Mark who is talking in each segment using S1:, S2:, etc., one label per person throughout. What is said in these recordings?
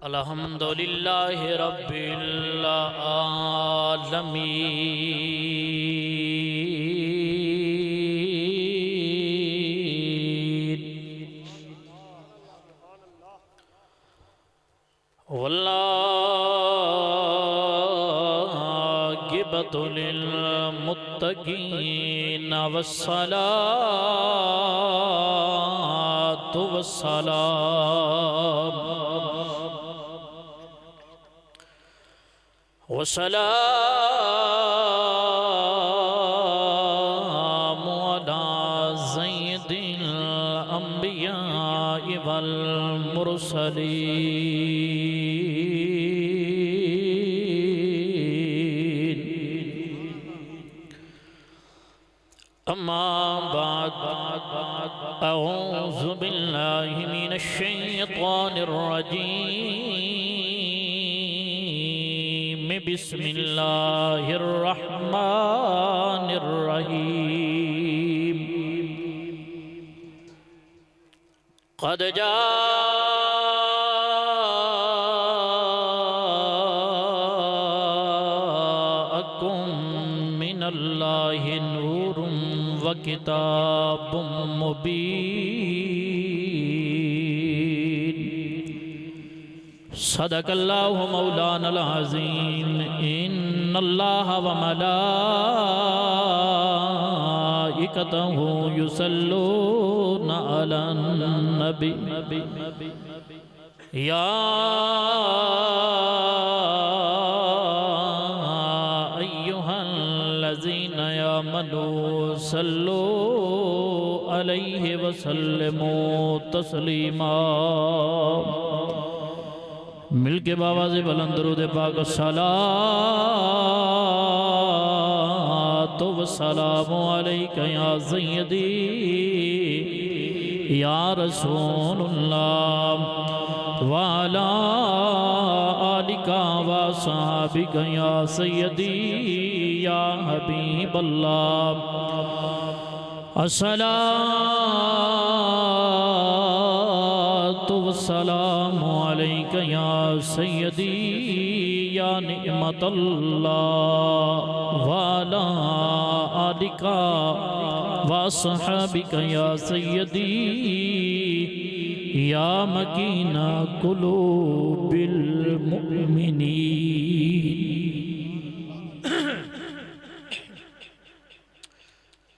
S1: الحمدللہ رب العالمین والعاقبۃ للمتقین والصلاة والسلام وسلام على سيد الأنبياء والمرسلين أما بعد أعوذ بالله من الشيطان الرجيم بسم الله الرحمن الرحيم قد جاءكم من الله نور وكتاب مبين صدق اللہ مولانا العظیم ان اللہ وملائکتہ یصلون علی النبی یا ایہا الذین آمنوا صلوا علیہ وسلموا تسلیما مل کے بآواز بلند درود پاک الصلاۃ والسلام علیک یا سیدی یا رسول اللہ وعلی آلک وصحبک یا سیدی یا حبیب اللہ الصلاۃ والسلام علیک یا سیدی یا نعمت اللہ وعلی آلک وصحبک یا سیدی یا مکین قلوب المؤمنین۔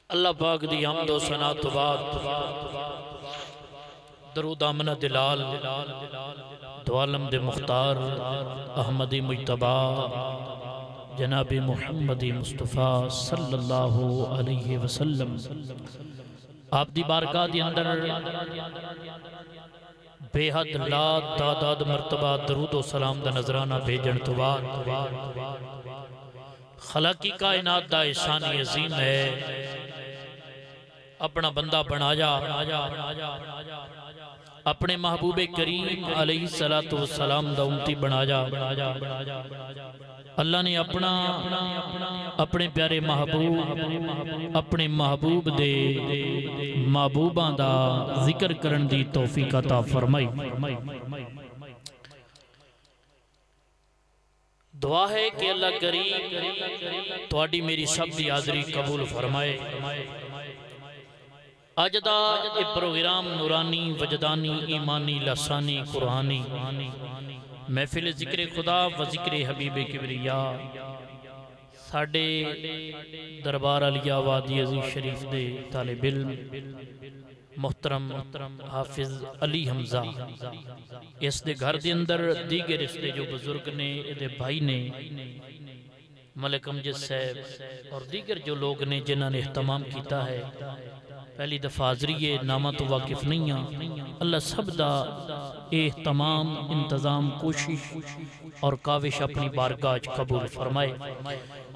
S1: اللہ پاک دی حمد و ثنا تو بعد درود آمنہ دلال دو عالم دے مختار احمدی مجتبہ جناب محمد مصطفیٰ صلی اللہ علیہ وسلم آپ دی بارگاہ دی اندر بے حد لا تعداد مرتبہ درود و سلام دا نظرانہ بھیجن تو بعد خلاقی کائنات دا احسانی عظیم ہے اپنا بندہ بنایا اپنے محبوب کریم علیہ السلام دا امتی بنایا اللہ نے اپنے پیارے محبوب اپنے محبوب دے محبوباں دا ذکر کرن دی توفیق عطا فرمائی۔ دعا ہے کہ اللہ کریم تواڈی میری سب دی حاضری قبول فرمائے۔ آج دا یہ پروگرام نورانی وجدانی ایمانی لسانی قرآنی محفل ذکر خدا و ذکر حبیب کبریا ساڑھے دربار علیہ وادی عزیز شریف دے طالب علم محترم حافظ علی حمزہ اس دے گھر دے اندر دیگر اس دے جو بزرگ نے دے بھائی نے ملک امجد صاحب اور دیگر جو لوگ نے جنہاں نے اہتمام کیتا ہے پہلی دفعہ حاضری نامہ تو واقف نہیں ہیں اللہ سب دا اہتمام انتظام کوشش اور کاوش اپنی بارگاہ قبول فرمائے۔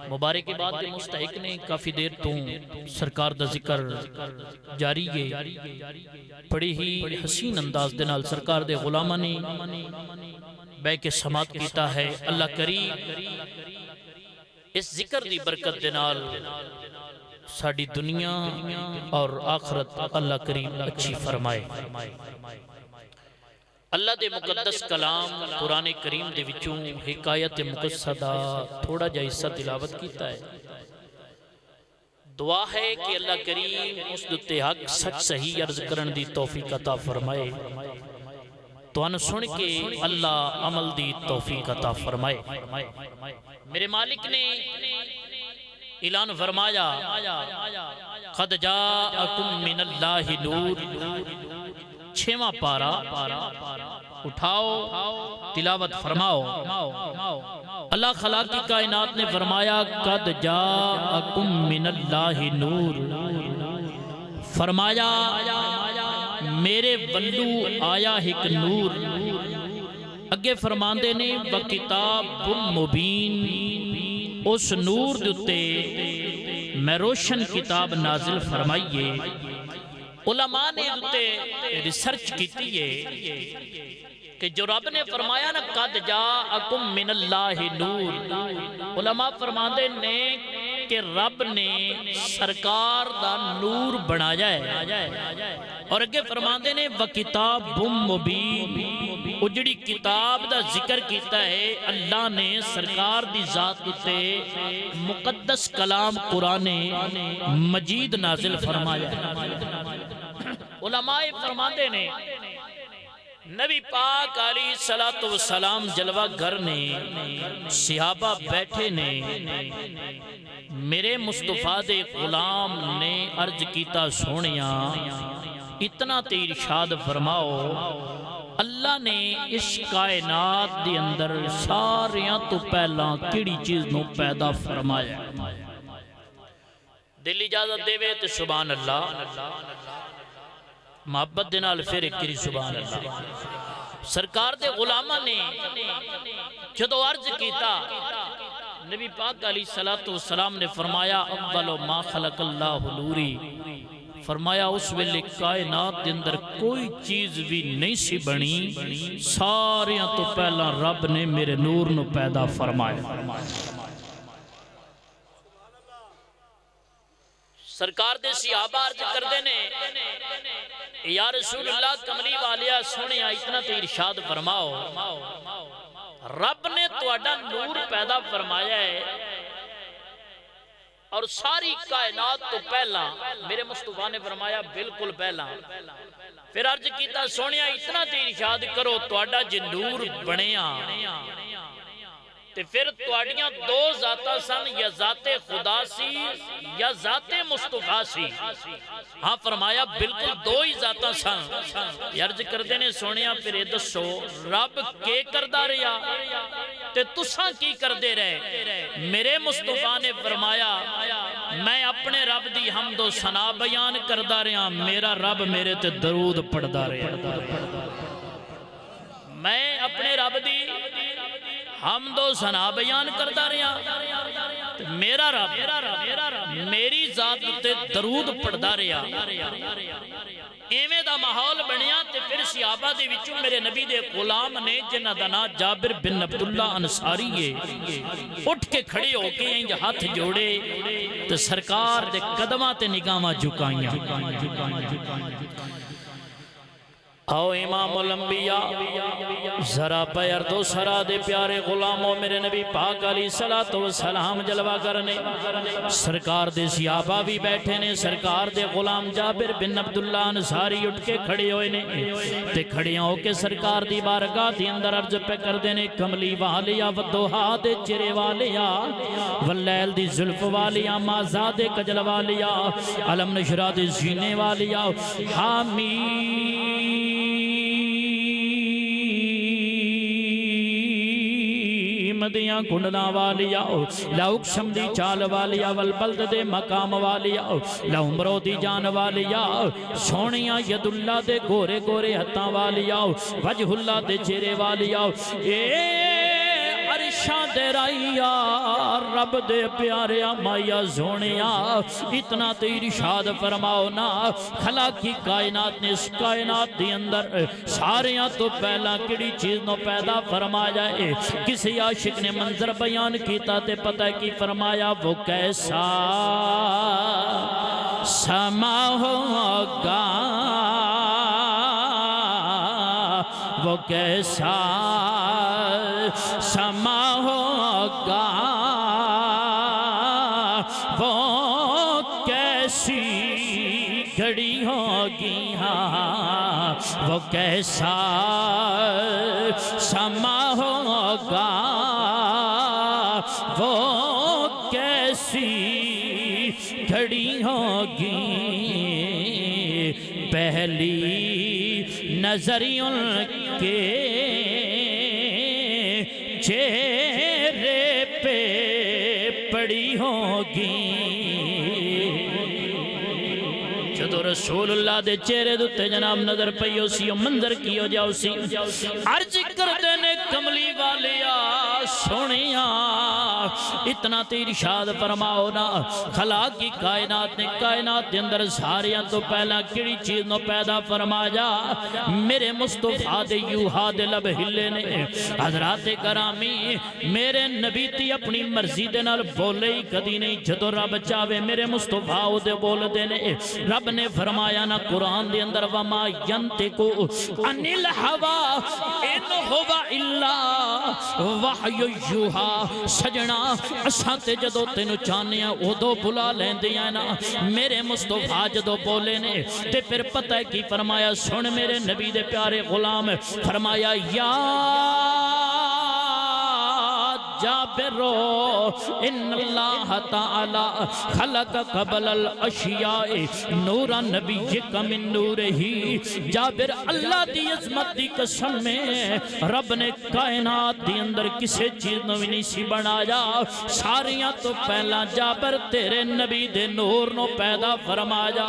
S1: مبارک بعد کے مستحق نے کافی دیر تو سرکار دا ذکر جاری ہے بڑی ہی حسین انداز دنال سرکار دے غلامہ نے بے کے سماعت کیتا ہے۔ اللہ کریم اس ذکر دی برکت دنال ساڑی دنیا اور آخرت اللہ کریم اچھی فرمائے۔ اللہ دے مقدس کلام قرآن کریم دے وچوں حکایت مقصدہ تھوڑا جا حصہ تلاوت کیتا ہے۔ دعا ہے کہ اللہ کریم اس دتے حق سچ صحیح عرض کرن دی توفیق عطا فرمائے، تو ان سن کے اللہ عمل دی توفیق عطا فرمائے۔ میرے مالک نے اعلان فرمایا قد جاءکم من اللہ نور، 6واں پارا اٹھاؤ تلاوت فرماؤ۔ اللہ خلاق کی کائنات نے فرمایا قد جاءکم من اللہ نور، فرمایا میرے ولو آیا ایک نور، اگے فرماندے نے وکتاب مبین، اس نور دتے میں روشن کتاب نازل فرمائیے۔ علماء نے دتے ریسرچ کیتی ہے کہ جو رب نے فرمایا نا قد جاءکم من اللہ نور، علماء فرماندے نے کہ رب نے سرکار دا نور بنایا ہے، اور اگے فرماندے نے وکتاب مبین، اجڑی کتاب دا ذکر کیتا ہے اللہ نے سرکار دی ذات تے مقدس کلام قرآن مجید نازل فرمایا ہے۔ علماء فرماندے نے نبی پاک علیہ السلام جلوہ گر نے صحابہ بیٹھے نے، میرے مصطفیٰ دے غلام نے عرض کیتا سونیا اتنا تے ارشاد فرماؤ اللہ نے اس کائنات دے اندر ساریاں تو پہلا کیڑی چیز نو پیدا فرمایا؟ دل اجازت دے وے تے سبحان اللہ، محبت دنال پھر ایک کری سبحان اللہ۔ سرکار دے غلامہ نے جدو عرض کیتا، نبی پاک علیہ السلام نے فرمایا اول ما خلق اللہ نوری، فرمایا اس ویلے کائنات دے اندر کوئی چیز بھی نہیں سی بنی، ساریاں تو پہلا رب نے میرے نور نو پیدا فرمایا۔ سرکار دے صحابہ عرض کر دینے یا رسول اللہ کملی والیا سنیا اتنا تو ارشاد فرماؤ رب نے تواڈا نور پیدا فرمایا ہے، اور ساری کائنات تو پہلا میرے مصطفیٰ نے فرمایا بالکل پہلا۔ پھر عرض کیتا سونیا اتنا تے ارشاد کرو تواڈا جے نور بنیا تے پھر تواڈیاں دو ذاتاں سن، یا ذات خدا سی یا ذات مصطفیٰ سی؟ ہاں فرمایا بالکل دو ہی ذاتاں سن۔ عرض کردے نے سونیا پھر اے دسو رب کے کردہ رہا تے تساں کی کردے رہے؟ میرے مصطفیٰ نے فرمایا میں اپنے رب دی حمد و ثنا بیان کردہ رہا، میرا رب میرے تے درود پڑھدا رہا۔ میں اپنے رب دی حمد و ثنا بیان کردہ رہا، میرا رب میری ذات تے درود پڑھدا رہا۔ ایویں دا ماحول بنیا تے پھر صحابہ دے وچوں میرے نبی دے غلام نے جنہ دا نام جابر بن عبداللہ انصاری ہے، اٹھ کے کھڑے ہو کے انج ہاتھ جوڑے تے سرکار دے قدماں تے نگاہاں جھکائیاں۔ آؤ امام الانبیاء ذرا پیر دو سرا دے پیارے غلاموں میرے نبی پاک علیہ السلام جلوہ کرنے، سرکار دے صحابہ بھی بیٹھے نے، سرکار دے غلام جابر بن عبداللہ انصاری اٹھ کے کھڑے ہوئے نے تے کھڑیاں ہو کے سرکار دی بارگاہ دی اندر عرض پہ کر دینے کملی والیا ودوہا دے چرے والیا واللیل دی ظلف والیا مازا دے کجل والیا علم نشرہ دے زینے والیا حامی مدیاں کنڈنا والیا لاؤکشم دی چال والیا والبلد دے مقام والیا لاؤمرو دی جان والیا سونیاں ید اللہ دے گورے گورے ہتاں والیا وجہ اللہ دے چہرے والیا اے عرشاں دے رائیا رب دے پیاریا مایا زونیا اتنا تے ارشاد فرماؤ نا خلاقی کائنات نے اس کائنات دی اندر ساریاں تو پہلا کڑی چیز نو پیدا فرمایا ہے۔ کسی عاشق نے منظر بیان کیتا تے پتہ کی فرمایا وہ کیسا سما ہوگا، وہ کیسا سما ہوگا وہ کیسی گھڑی ہوگی ہاں وہ کیسا سما ہوگا وہ کیسی گھڑی ہوگی پہلی نظر ان کے چہرے پہ پڑی ہوگی جدو رسول اللہ دے چہرے دوتے جناب نظر پئیو سی منظر کیو جاؤ سی عرض کر دینے کملی والیا سونیا اتنا تے ارشاد فرماؤ نا خلا کی کائنات نے کائنات دے اندر ساریاں تو پہلا کڑی چیز نو پیدا فرمایا میرے مصطفیٰ دے یوہا دے لب ہلے نے حضرات کرامی میرے نبی تی اپنی مرضی دے نال بولے ہی کدی نہیں جدو رب چاہوے میرے مصطفیٰ دے بول دے نے رب نے فرمایا نا قرآن دے اندر وما ینتقو عن الہوا ان ہوا الا وحی یوہا سجنا اساں تے جدو تینو چاہنے ہیں ادو بلا لیندے ہیں نا میرے مصطفیٰ جدو بولے نے تے پھر پتہ ہے کی فرمایا سن میرے نبی دے پیارے غلام فرمایا یا جابرو ان اللہ تعالی خلق قبل الاشیاء نورا نبی کا من نور ہی جابر اللہ دی عظمت دی قسم میں رب نے کائنات دی اندر کسے چیز نو نہیں سی بنایا ساریاں تو پہلا جابر تیرے نبی دے نور نو پیدا فرمایا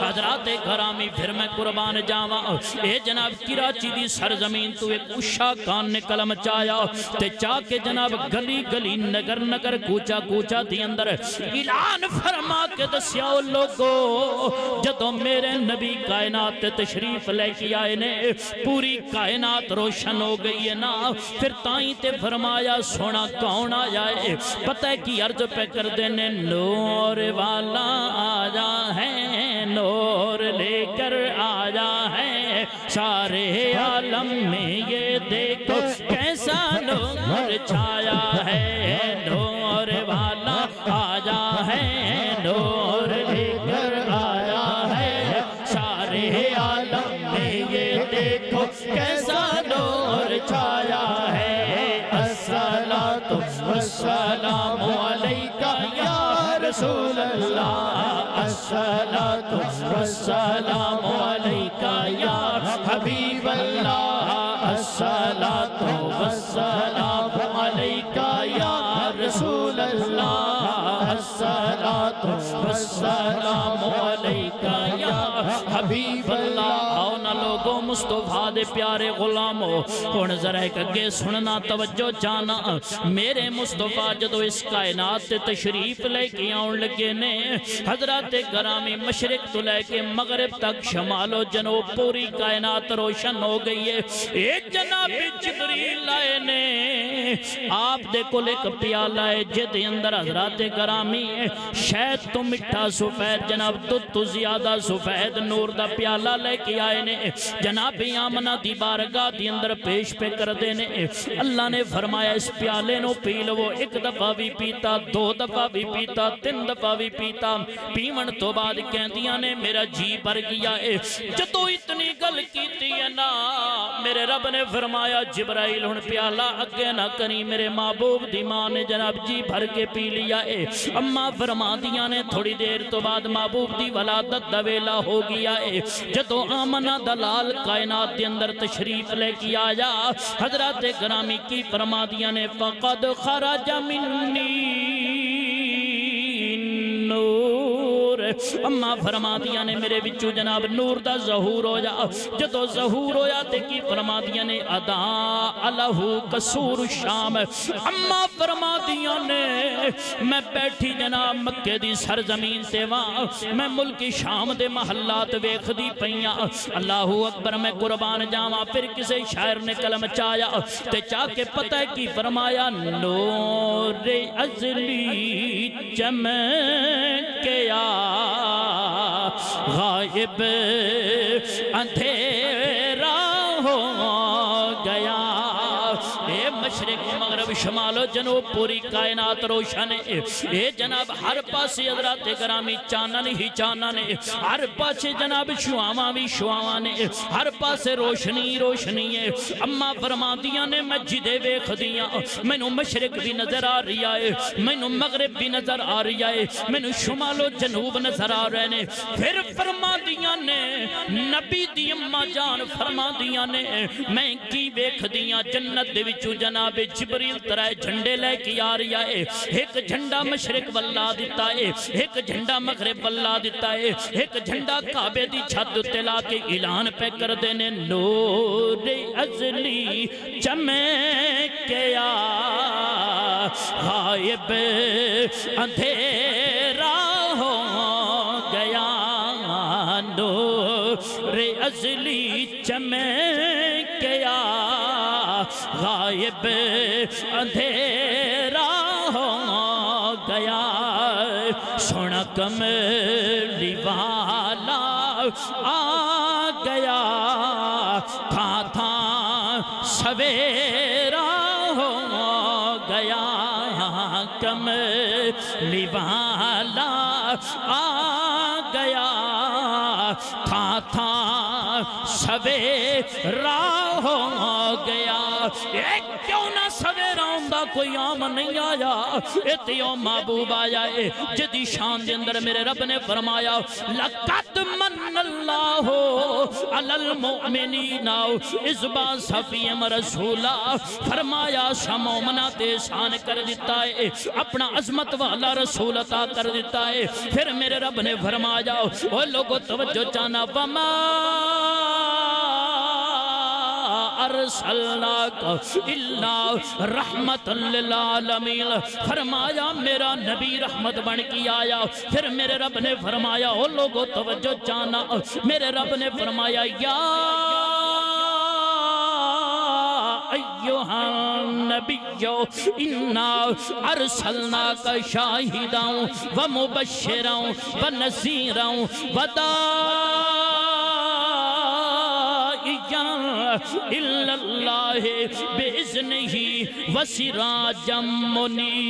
S1: حضرات گرامی پھر میں قربان جاواں اے جناب کراچی دی سرزمین تو ایک اشا کان نے کلم چایا تے چاہ کے جناب گلی گلی نگر نگر کوچا کوچا دی اندر اعلان فرما کے دسیاؤ لوگو جدو میرے نبی کائنات تشریف لے کے آئے نے پوری کائنات روشن ہو گئی ہے نا پھر تائیں تے فرمایا سونا کون آیا ہے پتہ ہے کی عرض پہ کر دینے نور والا آیا ہے نور لے کر آیا ہے سارے عالم میں یہ دیکھو کیسا نور چھایا ہے نور والا آیا ہے نور لے کر آیا ہے سارے عالم میں یہ دیکھو کیسا نور چھایا ہے الصلاۃ والسلام علیکہ یا رسول اللہ الصلاۃ والسلام علیکہ یا حبیب اللہ الصلاۃ والسلام علیکہ یا رسول اللہ الصلاۃ والسلام علیکہ یا حبیب اللہ آؤ نا لوگوں مصطفیٰ دے پیارے غلاموں کون ذرا ایک اگے سننا توجہ جانا میرے مصطفیٰ جدو اس کائنات تے تشریف لے کے آن لگے نے حضرات گرامی مشرق تو لے کے مغرب تک شمال و جنوب پوری کائنات روشن ہو گئی ہے ایک جناب جبریل آئے نے آپ دیکھو ایک پیالہ ہے جد اندر حضرات گرامی شاید تو مٹھا سفید جناب تو زیادہ سفید نور دا پیالہ لے کے آئے نے جناب آمنہ دی بارگاہ دی اندر پیش پہ کر دینے اللہ نے فرمایا اس پیالے نو پی لو ایک دفعہ بھی پیتا دو دفعہ بھی پیتا تین دفعہ بھی پیتا پیمن تو بعد کہندیاں نے میرا جی بھر گیا ہے جدو اتنی گل کیتی ہے نا میرے رب نے فرمایا جبرائیل ہن پیالہ اگے نہ کری میرے محبوب دی ماں نے جناب جی بھر کے پی لیا ہے اما فرما دیاں نے تھوڑی دیر تو بعد محبوب دی ولادت دا ویلا ہو گیا ہے جدو آمنہ دلال کائنات دے اندر تشریف لے کے آیا حضرات گرامی کی فرما دیاں نے فقد خرج منی نور اما فرما دیا نے میرے بچو جناب نور دا ظہور ہو جا جدو ظہور ہو جاتے کی فرما دیا نے ادا الہو قصور الشام اما فرما دیا نے میں بیٹھی جناب مکہ دی سرزمین تے وہاں میں ملک شام دے محلات ویکھ دی پئیاں اللہ اکبر میں قربان جاواں پھر کسے شاعر نے کلم چایا تے چاہ کے پتہ ہے کی فرمایا نور ازلی چمکیا غائب اندھیرا ہو مشرق مغرب شمال و جنوب پوری کائنات روشن ہے اے جناب ہر پاسے حضرات گرامی چانن ہی چانن ہے ہر پاسے جناب شعاواں بھی شعاواں نے ہر پاسے روشنی روشنی ہے اما فرماندیاں نے میں جدے ویکھ دیاں مینوں مشرق بھی نظر آ رہی ہے مینوں مغرب بھی نظر آ رہی ہے مینوں شمال و جنوب نظر آ رہے نے پھر فرماندیاں نے نبی دی اماں جان فرماندیاں نے میں کی ویکھ دیاں جنت دے وچوں جناب جبریل طرح جھنڈے لے کے آ رہی ہے ایک جھنڈا مشرق واللہ دیتا ہے ایک جھنڈا مغرب واللہ دیتا ہے ایک جھنڈا کعبے دی چھت تے لا کے اعلان پہ کر دینے نور ازلی چمکیا غائب اندھیرا ہو گیا نور ازلی چمکیا غائب اندھیرا ہو گیا سونا کملی والا آ گیا تھا تھا سویرا ہو گیا کملی والا آ گیا تھا تھا سویرا ہو گیا ایک کیوں نہ سویرا ہوندہ کوئی عام نہیں آیا اتیوں محبوب آیا ہے جدی شان دے اندر میرے رب نے فرمایا لَقَدْ مَنَّ اللَّهُ عَلَى الْمُؤْمِنِينَ اِذْ بَعَثَ فِيهِمْ رَسُولًا فرمایا مومنہ تے احسان کر دیتا ہے اپنا عظمت والا رسول عطا کر دیتا ہے پھر میرے رب نے فرمایا وہ لوگوں توجہ چانا وَمَا ارسلناک الا رحمت للعالمین فرمایا میرا نبی رحمت بن کی آیا پھر میرے رب نے فرمایا او لوگوں توجہ چانا میرے رب نے فرمایا یا ایوہا نبی انا ارسلناک شاہداں ومبشراں ونذیراں الا اللہ بإذنہ وسراجا منیرا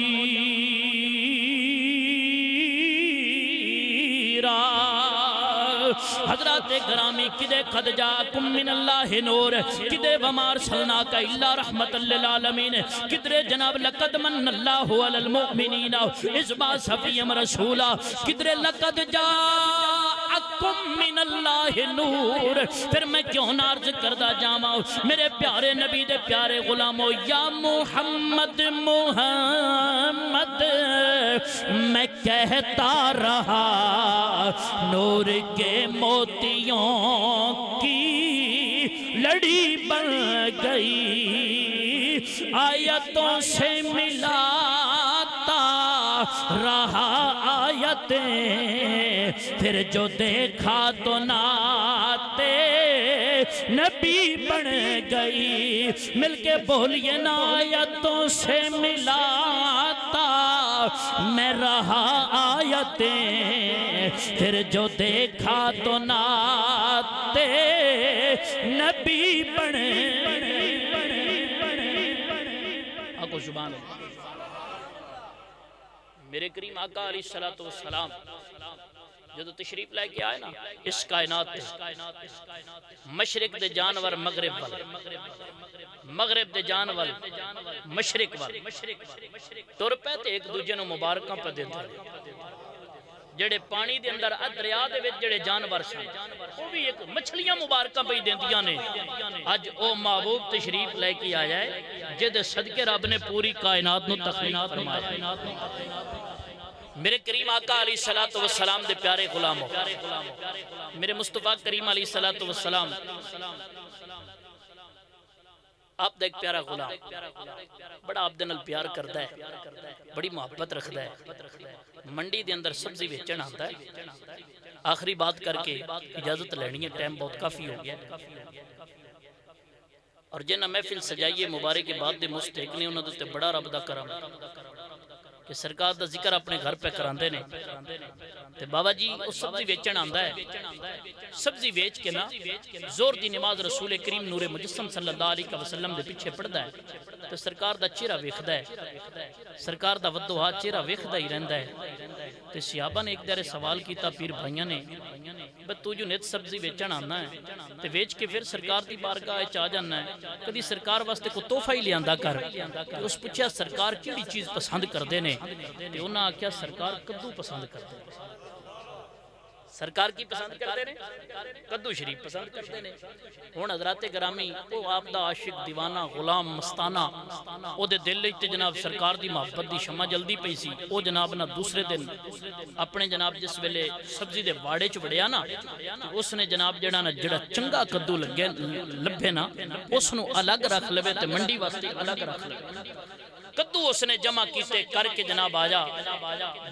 S1: حضرات گرامی کدے قد جاکم من اللہ نور کدے وما ارسلناک الا رحمت للعالمین کدرے جناب لقد من اللہ علی المؤمنین اذ بعث فیہم رسولا کدرے لقد جاکم من اللہ نور پھر میں کیوں نارض کردہ جامعہ میرے پیارے نبی دے پیارے غلاموں یا محمد محمد میں کہتا رہا نور کے موتیوں کی لڑی بن گئی آیتوں سے ملاتا رہا آیتیں پھر جو دیکھا تو ناتے نبی بن گئی مل کے بولیے نا آیتوں سے ملاتا میں رہا آیتیں پھر جو دیکھا تو ناتے نبی بن آقا سبحان اللہ میرے کریم آقا علیہ السلام جدو تشریف لائے کے آئے نا اس کائنات مشرق دے جانور مغرب وال مغرب دے جانور مشرق وال تر پہ تے ایک دوجہ نو مبارکاں پہ دیتے جڑے پانی دے اندر دریا دے وچ جڑے جانور سن وہ بھی ایک مچھلیاں مبارکاں پہ دیندیاں نے اج او محبوب تشریف لے کے آیا ہے جدے صدقے رب نے پوری کائنات نو تخلیق فرمایا میرے کریم آقا علیہ السلام دے پیارے غلاموں میرے مصطفیٰ کریم علیہ السلام آپ دیکھ پیارا غلام بڑا آپ دنال پیار کرتا ہے بڑی محبت رکھتا ہے منڈی دے اندر سبزی بیچن آتا ہے آخری بات کر کے اجازت لینی ہے ٹائم بہت کافی ہو گیا اور جنہ محفل سجائیے مبارک کے بعد دے مستحق نے انہوں نے بڑا رب دا کرم کہ سرکار دا ذکر اپنے گھر پہ کراندے نے تے بابا جی اس سبزی ویچن آندا ہے سبزی ویچ کے نا زور دی نماز رسول کریم نور مجسم صلی اللہ علیہ وسلم دے پیچھے پڑھدا ہے تے سرکار دا چہرہ ویکھدا ہے سرکار دا ودوہا چہرہ ویکھدا ہی رہندا ہے تے صحابہ نے ایک دیر سوال کیتا پیر بھائیاں نے بس تو جو نت سبزی ویچن آنا ہے تے ویچ کے پھر سرکار دی بارگاہ وچ آ جانا ہے کدی سرکار واسطے کو تحفہ ہی لیاندا کر اس پوچھیا سرکار کیڑی چیز پسند کردے نے تے انہاں آکھیا سرکار کدو پسند کردے نے سرکار کی پسند کردے نے کدو شریف پسند کردے نے ہن حضرات گرامی او آپ دا عاشق دیوانہ غلام مستانہ او دے دل وچ جناب سرکار دی محبت دی شمع جلدی پئی سی او جناب نہ دوسرے دن اپنے جناب جس ویلے سبزی دے واڑے چ وڑیا نا اس نے جناب جڑا چنگا کدو لگے لبھے نا اس نو الگ رکھ لوے تے منڈی واسطے الگ رکھ لوے کدو اس نے جمع کیتے کر کے جناب آجا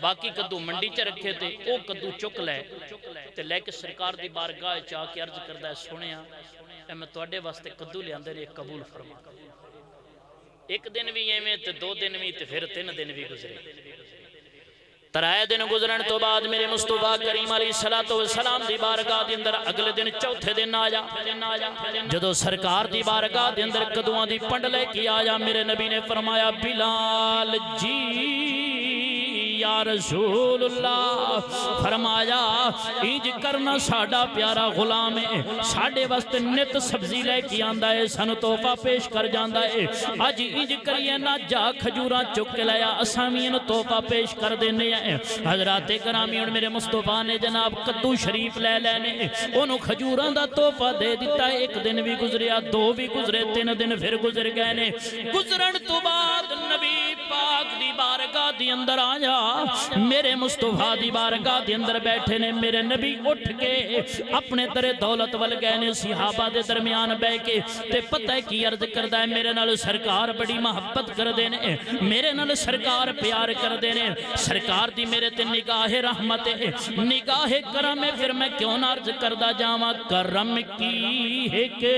S1: باقی کدو منڈی چ رکھے تے او کدو چک لے تے لے کے سرکار دی بارگاہ چا کے عرض کردا ہے سنیا اے میں تواڈے واسطے کدو لیاندے نے قبول فرما ایک دن بھی ایویں تے دو دن بھی تے پھر 3 دن بھی گزرے ترائے دن گزرن تو بعد میرے مصطفیٰ کریم علیہ السلام دی بارگاہ دی اندر اگلے دن چوتھے دن آجا جدو سرکار دی بارگاہ دی اندر کدوان دی پنڈ لے کی آجا میرے نبی نے فرمایا بلال جی یا رسول اللہ فرمایا انج کرنا ساڑا پیارا غلام ہے ساڑے واسطے نت سبزی لے کی آندہ ہے سن توفہ پیش کر جاندہ ہے آج انج کریے نہ جا کھجورہ چک لیا اسامین توفہ پیش کر دینے ہیں حضرات کرامی اور میرے مصطفیٰ نے جناب کدو شریف لے لینے انہوں کھجوران دا توفہ دے دیتا ہے ایک دن بھی گزریا 2 بھی گزرے 3 دن پھر گزر گئے نے گزرن تو بعد نبی پاک دی بارگاہ دی اندر آیا میرے مصطفیٰ دی بارگاہ دی اندر بیٹھے نے میرے نبی اٹھ کے اپنے در دولت وال گئے نے صحابہ دے درمیان بے کے تے پتہ کی عرض کردہ ہے میرے نال سرکار بڑی محبت کر دینے میرے نال سرکار پیار کر دینے سرکار دی میرے تے نگاہ رحمت نگاہ کرم پھر میں کیوں نہ عرض کردہ جاواں کرم کی ہے کہ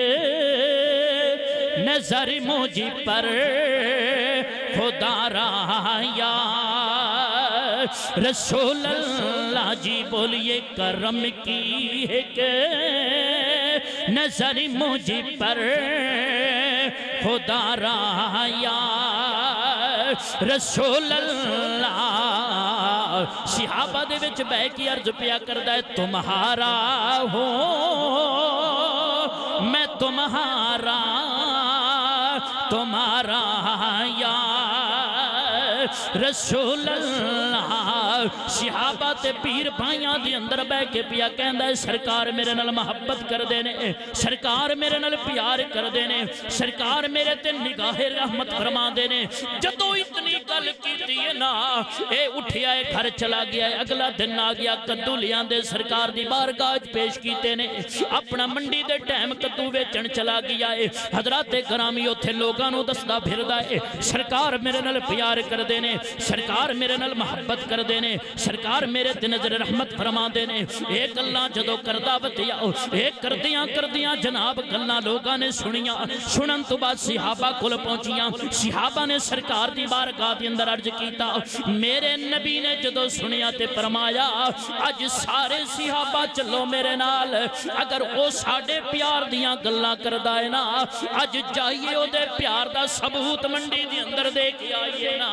S1: نظر مجھ پر خدا رایا رسول اللہ جی بولیے کرم کی ہے کہ نظر مجھ پر خدا رایا رسول اللہ صحابہ دے وچ بے کی عرض پیا کردہ ہے تمہارا ہوں میں تمہارا یا رسول اللہ صحابہ تے پیر بھائیاں دی اندر بے کے پیا کہندہ ہے سرکار میرے نال محبت کر دینے سرکار میرے نال پیار کر دینے سرکار میرے تے نگاہ رحمت فرما دینے جدو اتنی گل کی دیئے نا اے اٹھیا ہے گھر چلا گیا ہے اگلا دن آ گیا کدو لیاں دے سرکار دی بارگاہ پیش کیتے نے اپنا منڈی دے ٹائم کدو ویچن چلا گیا ہے حضرات گرامی اتھے لوگانو دسدا پھردا ہے سرکار میرے نال پیار کر دینے سرکار میرے نال محبت کر دینے سرکار میرے تے نظر رحمت فرما دینے ایک اللہ جدو کردہ بتیا ایک کردیاں جناب گلنا لوگاں نے سنیاں سنن تو بعد صحابہ کل پہنچیاں صحابہ نے سرکار دی بارگاہ دی اندر عرض کیتا میرے نبی نے جدو سنیا تے فرمایا اج سارے صحابہ چلو میرے نال اگر او ساڑے پیار دیاں گلنا کردہ ہے نا اج جائیے او دے پیار دا ثبوت منڈی دی اندر دے کے آئیے نا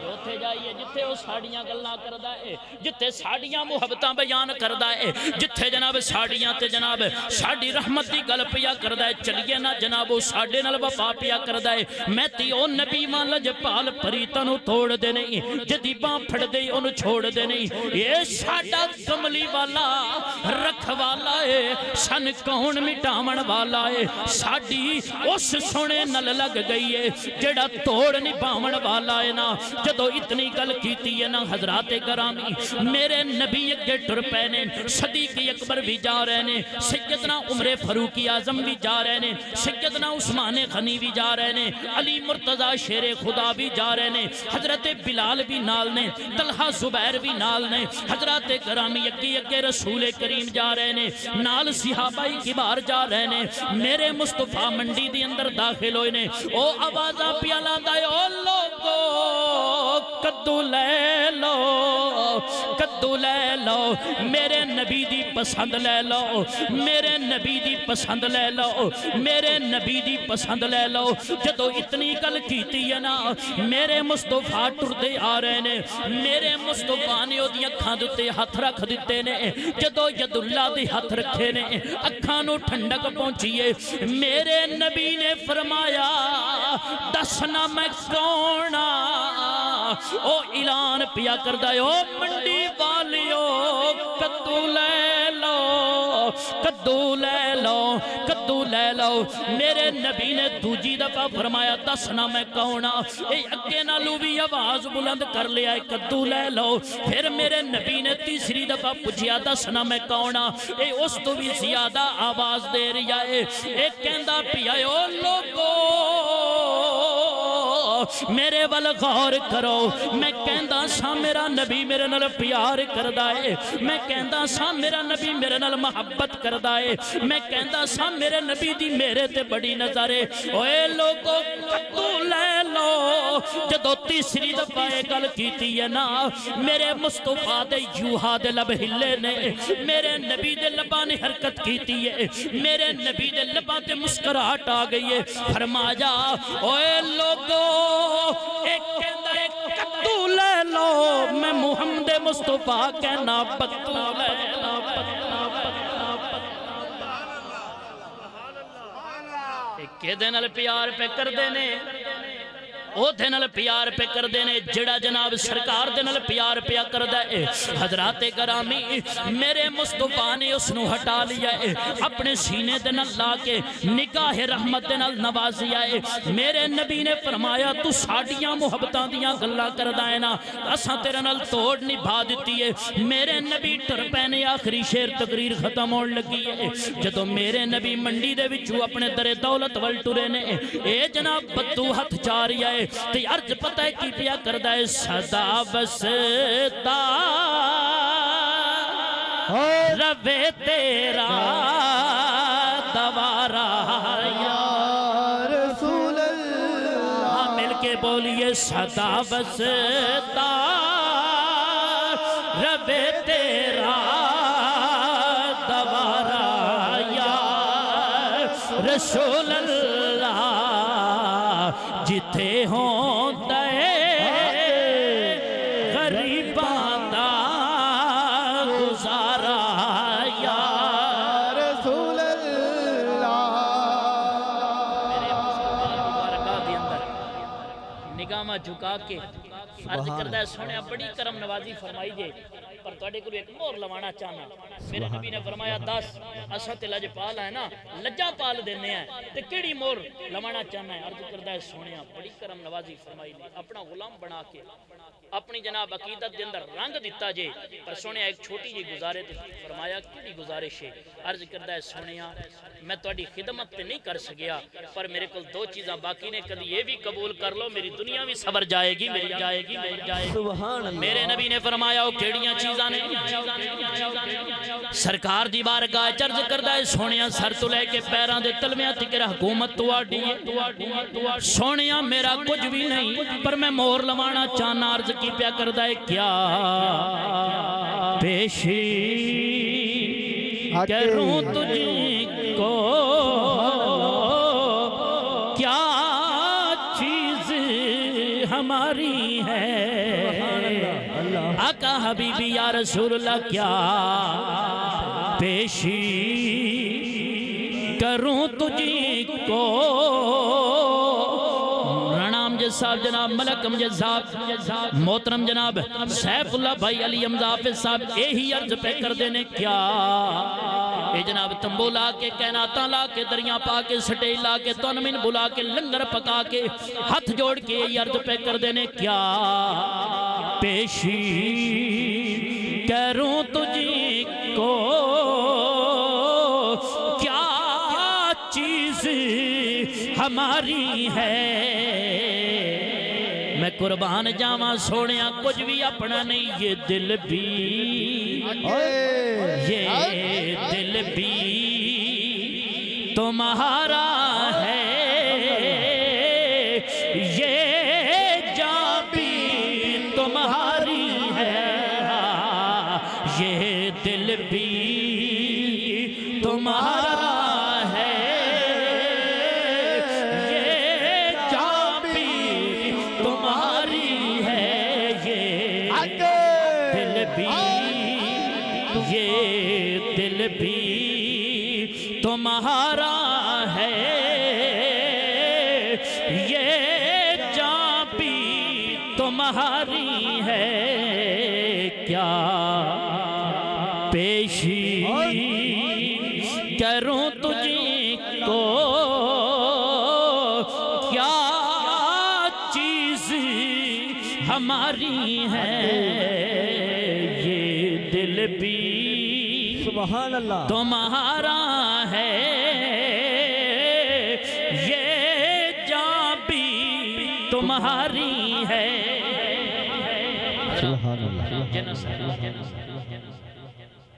S1: جوتھے جائیے جتھے وہ ساڑیاں گلنا کردہ ہے جتھے ساڑیاں محبتاں بیان کردہ ہے جتھے جناب ساڑیاں تے جناب ساڑی رحمتی گل پیا کردہ ہے چلیے نا جناب وہ ساڑے نال وفا پیا کردہ ہے میں تی او نبی مان لجپال پریتانو توڑ دے نہیں جدی باں پھڑ دے انو چھوڑ دے نہیں یہ ساڑا کملی والا رکھ والا ہے سن کون مٹامن والا ہے ساڑی اس سونے نل لگ گئی ہے جڑا توڑ نبامن والا ہے نا جدو اتنی گل کیتی ہے نا حضرات گرامی میرے نبی اگے ٹر پینے صدیق اکبر بھی جا رہے نے سیدنا عمر فاروقی اعظم بھی جا رہے نے سیدنا عثمان غنی بھی جا رہے نے علی مرتضی شیر خدا بھی جا رہے نے حضرت بلال بھی نال نے طلحہ زبیر بھی نال نے حضرات گرامی اگے رسول کریم جا رہے نے نال صحابہ کبار جا رہے نے میرے مصطفیٰ منڈی دی اندر داخل ہوئے نے او آوازاں پیالاں دا او لوگو کدو لے لو کدو لے لو میرے نبی دی پسند لے لو میرے نبی دی پسند لے لو میرے نبی دی پسند لے لو جدو اتنی گل کیتی ہے نا میرے مصطفیٰ ٹردے آ رہے نے میرے مصطفیٰ نے دی اکھاں دے ہاتھ رکھ دیتے نے جدو ید اللہ دے ہاتھ رکھے نے اکھاں نو ٹھنڈک پہنچیے میرے نبی نے فرمایا دسنا میں کونا او اعلان پیا کردہ او منڈی والیو کدو لے لو کدو لے لو کدو لے لو میرے نبی نے دوجی دفعہ فرمایا دسنا میں کونا اے اگے نالو بھی آواز بلند کر لیا کدو لے لو پھر میرے نبی نے تیسری دفعہ پوچھیا دسنا میں کونا اے اس تو بھی زیادہ آواز دے رہا ہے اے کہندہ پیا او لوگو میرے وال غور کرو میں کہندہ سا میرا نبی میرے نال پیار کردہ ہے میں کہندہ سا میرا نبی میرے نال محبت کردہ ہے میں کہندہ سا میرے نبی دی میرے تے بڑی نظر ہے اوے لوگو کدو لے لو جدو تیسری دفعہ گل کیتی ہے نا میرے مصطفیٰ دے یوہا دے لب ہلے نے میرے نبی دے لبا نے حرکت کیتی ہے میرے نبی دے لبا تے مسکراہٹ آ گئی ہے فرمایا اوے لوگو ایک کہندہ ایک کدو لے لو میں محمد مصطفیٰ کہنا پتو لے لو ایک کہدے نال پیار پہ کر دینے او دے نال پیار پہ کر دینے جڑا جناب سرکار دے نال پیار پہ کر دے حضرات گرامی میرے مصطفیٰ نے اس نو ہٹا لیا ہے اپنے سینے دے نال لا کے نگاہ رحمت دے نال نوازیا ہے میرے نبی نے فرمایا تو ساڑیاں محبتاں دیاں گلہ کر دائے نا اساں تیرے نال توڑ نبھا دیتی ہے میرے نبی ٹر پینے آخری شیر تقریر ختم ہونے لگی ہے جدو میرے نبی منڈی دے وچو اپنے در دولت والٹورے نے اے جناب بدو ہتھ چاریا ہے تی عرض پتہ ہے کی پیا کردہ ہے صدا وستا روے تیرا دوارا یا رسول اللہ مل کے بولیے صدا وستا روے تیرا دوارا یا رسول اللہ جتے ہوں دے غریبان دا گزارا یا رسول اللہ میرے مصطفیٰ مبارکہ دی اندر نگاہ جھکا کے عرض کردہ ہے سونے بڑی کرم نوازی فرمائی جے پر توڑے کو ایک مور لوانا چاہنا میرے نبی نے فرمایا 10 اسات لج پال ہے نا لجا پال دینے ہیں تے کیڑی مور لوانا چاہنا ہے عرض کردہ ہے سونے بڑی کرم نوازی فرمائی لے اپنا غلام بنا کے اپنی جناب عقیدت دے اندر رنگ دیتا جے پر سونے ایک چھوٹی جی گزارے تے فرمایا کیڑی گزارش ہے عرض کردہ ہے سونے میں توڑی خدمت تے نہیں کر سکیا پر میرے کل 2 چیزاں باقی نے کدی یہ بھی قبول کر لو میری دنیا بھی صبر جائے گی میری جائے گی میرے نبی نے فرمایا کیڑیاں چیزاں نے سرکار دی بارگاہ چرج کردہ ہے سونیاں سر تو لے کے پیران دے تلمیاں تکرہ حکومت تو آڈی ہے سونیاں میرا کچھ بھی نہیں پر میں مور لوانا چاہنا عرض کی پیا کردہ ہے کیا پیشی کروں تجھ کو کیا چیز ہماری ہے آقا حبیبی یا رسول اللہ کیا پیشی کروں تجھ کو رنام صاحب جناب ملکم صاحب محترم جناب سیف اللہ بھائی علی امزافظ صاحب یہی عرض پہ کر دینے کیا اے جناب تنبو لا کے کائناتاں لا کے دریاں پا کے سٹے لا کے تونمین بلا کے لنگر پکا کے ہاتھ جوڑ کے یہی عرض پہ کر دینے کیا پیشی کروں تجھ کو کیا چیز ہماری ہے میں قربان جاواں سونیاں کچھ بھی اپنا نہیں یہ دل بھی تمہارا ہے یہ جان بھی تمہاری ہے، یہ دل بھی تمہارا ہے، یہ جان بھی تمہاری ہے، یہ دل بھی، یہ دل بھی تمہارا ہے، یہ جان بھی تمہاری ہے، کیا پیشی کروں تجھ کو، کیا چیز ہماری ہے، یہ دل بھی
S2: سبحان اللہ
S1: تمہارا ہے، یہ جان بھی تمہاری ہے۔
S2: سبحان اللہ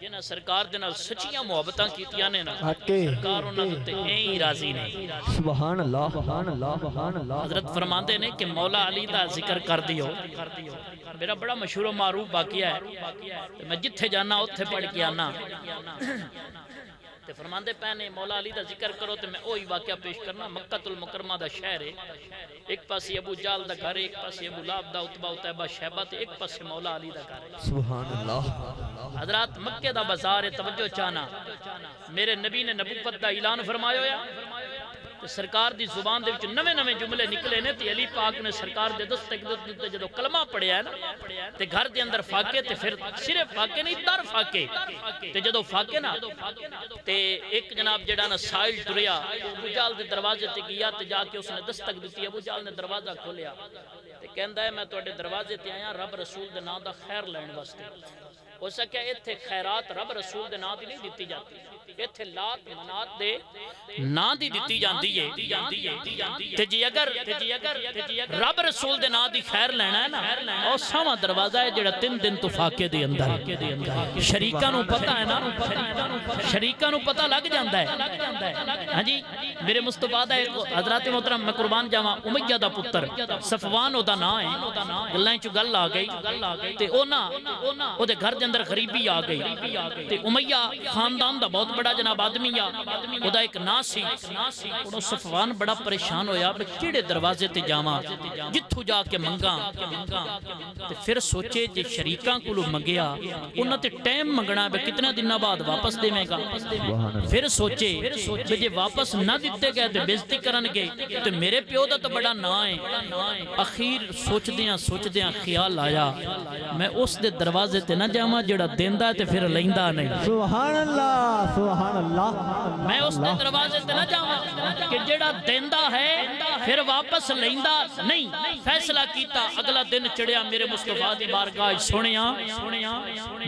S1: جنہاں سرکار دے نال سچیاں محبتاں کیتیاں نے نا،
S2: حقے
S1: سرکار انہاں تے ہی راضی نے۔
S2: سبحان اللہ سبحان اللہ سبحان اللہ۔
S1: حضرت فرماندے نے کہ مولا علی دا ذکر کر دیو، میرا بڑا مشہور و معروف واقعہ ہے، میں جتھے جانا اتھے پڑھ کے آنا، تے فرماندے پہنے مولا علی دا ذکر کرو تے میں اوہی واقعہ پیش کرنا۔ مکہ المکرمہ دا شہر ہے، ایک پاسی ابو جال دا گھر، ایک پاسی ابو لہب دا، عتبہ عتیبہ شیبہ تے ایک پاسی مولا علی دا گھر ہے۔
S2: سبحان اللہ۔
S1: حضرات مکہ دا بازار توجہ چانا، میرے نبی نے نبوت دا اعلان فرمایا ہویا، سرکار دی زبان دے وچ نوے نوے جملے نکلے نے، تے علی پاک نے سرکار دے دستک دتے جدو کلمہ پڑھیا ہے نا، تے گھر دے اندر فاقے، تے پھر صرف فاقے نہیں در فاقے، تے جدو فاقے نا تے ایک جناب جڑا نا سائل ٹریا ابو جال دے دروازے تے گیا، تے جا کے اس نے دستک دتی، ابو جال نے دروازہ کھولیا تے کہندا ہے میں تواڈے دروازے تے آیا رب رسول دے نام دا خیر لین واسطے۔ ہو سکیا ایتھے خیرات رب رسول دے نام دی نہیں دتی جاتی، ایتھے لات منات دے نام دی دتی جاندی ہے، تے جی اگر رب رسول دے نام دی خیر لینا ہے نا، او ساواں دروازہ ہے جڑا 3 دن تو فاقے دے اندر، شریکاں نو پتہ ہے نا، شریکاں نو پتہ لگ جاندا ہے۔ ہاں جی میرے مصطفیٰ دا حضرات محترم میں قربان جاواں، امیہ دا پتر صفوان او دا نام ہے، گلاں چ گل آ گئی تے او دے گھر دے اندر غریبی آ گئی، تے امیہ خاندان دا بہت بڑا جناب آدمی آ، او دا ایک نا سی، انہوں صفوان بڑا پریشان ہویا کہ کیڑے دروازے تے جاواں جتھوں جا کے منگاں، تے پھر سوچے جے شریکاں کولو منگیا انہاں تے ٹائم منگنا ہے کتنے دنوں بعد واپس دیویں گا، پھر سوچے جے واپس نہ دتے گئے تے بےزتی کرن گے تے میرے پیو دا تو بڑا نا ہے۔ اخیر سوچدیاں خیال آیا میں اس دے دروازے تے نہ جاواں جڑا دیندا تے پھر لیندا نہیں،
S2: سبحان اللہ سبحان اللہ۔
S1: میں اس دے دروازے تے نہ جاواں کہ جڑا دیندا ہے پھر واپس لیندا نہیں۔ فیصلہ کیتا، اگلا دن چڑھیا میرے مصطفیٰ دی بارگاہ، سنیا